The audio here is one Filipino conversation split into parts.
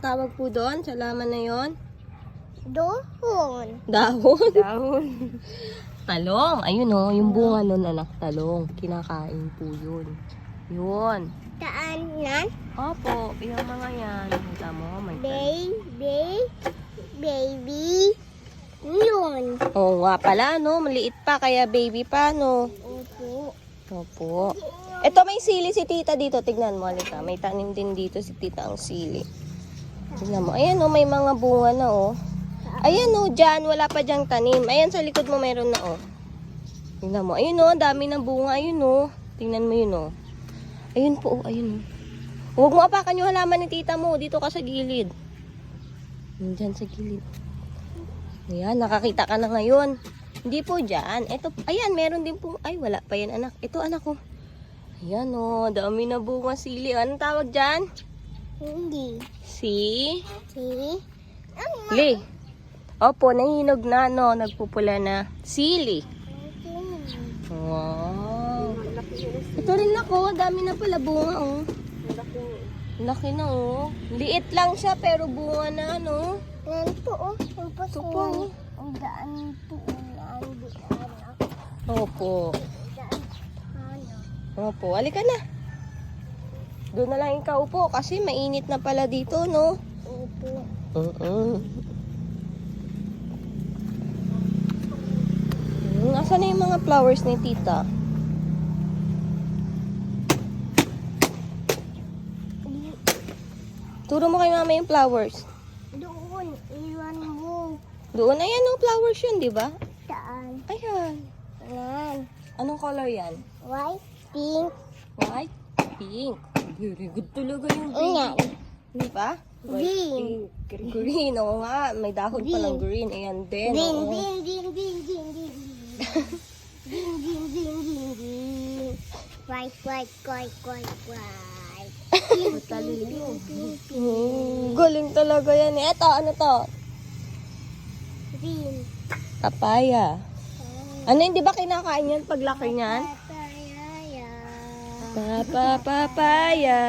Tawag po doon sa laman na yon? Doon. Dahon? Dahon. Talong. Ayun o, yung bunga nun anak, talong. Kinakain po yun. Yun. Daanan. Opo, yung mga yan. Kita mo, may talong. Baby. Yun. Oo nga pala, no? Maliit pa, kaya baby pa, no? Opo. Opo. Ito may sili si tita dito. Tignan mo, halika. May tanim din dito si tita ang sili. Tignan mo. Ayan, oh, may mga bunga na, oh. Ayan, oh, dyan. Wala pa dyang tanim. Ayan, sa likod mo mayroon na, oh. Tignan mo. Ayun, oh, dami ng bunga. Ayun, oh. Tignan mo yun, oh. Ayun po, oh. Ayun, oh. Huwag mo apakan yung halaman ni tita mo. Dito ka sa gilid. Dyan sa gilid. Ayan, nakakita ka na ngayon. Hindi po dyan. Ito, ayan, meron din po. Ay, wala pa yan, anak. Ito, anak ko. Ayan, oh. Dami na bunga sili. Anong tawag dyan? Hindi. Si? Ano? Li. Opo, nahinog na, no? Nagpupula na. Sili. Wow. Ito rin ako. Dami na pala bunga, oh. Laki na, oh. Liit lang siya, pero bunga na, no? Yan po, oh. Yan po, Ito po. ang daan po. Opo. Opo, halika na. Doon na lang ikaw upo kasi mainit na pala dito, no? Opo. Nasaan na yung mga flowers ni tita? Turo mo kay mama yung flowers. Doon, iwan mo. Doon, ayan yung flowers yun, di ba? Saan? Ayan. Yan. Anong color yan? White, pink. White, pink. Very good talaga yung green. Yan. Di ba? Green. Green, oo nga. May dahon pa ng green. Ayan din, Green, oo. green, green, green, green, green. Green, green, green, green, green. White, white, white, white, white. Pink, pink, pink, pink, pink. Galing talaga yan. Eto, ano to? Green. Papaya. Ano yun, di ba kinakain yan pag laki niyan? Papaya. Papaya.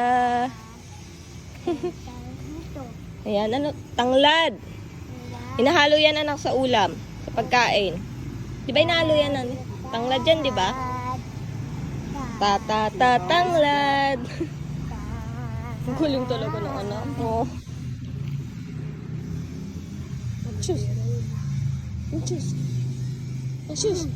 Ito. Ayan, ano? Tanglad. Hinahalo yan anak sa ulam. Sa pagkain. Di ba hinahalo yan? Ano? Tanglad yan, di ba? Tanglad. Ang galing talaga ng anak mo. Cheers. Cheers. Cheers.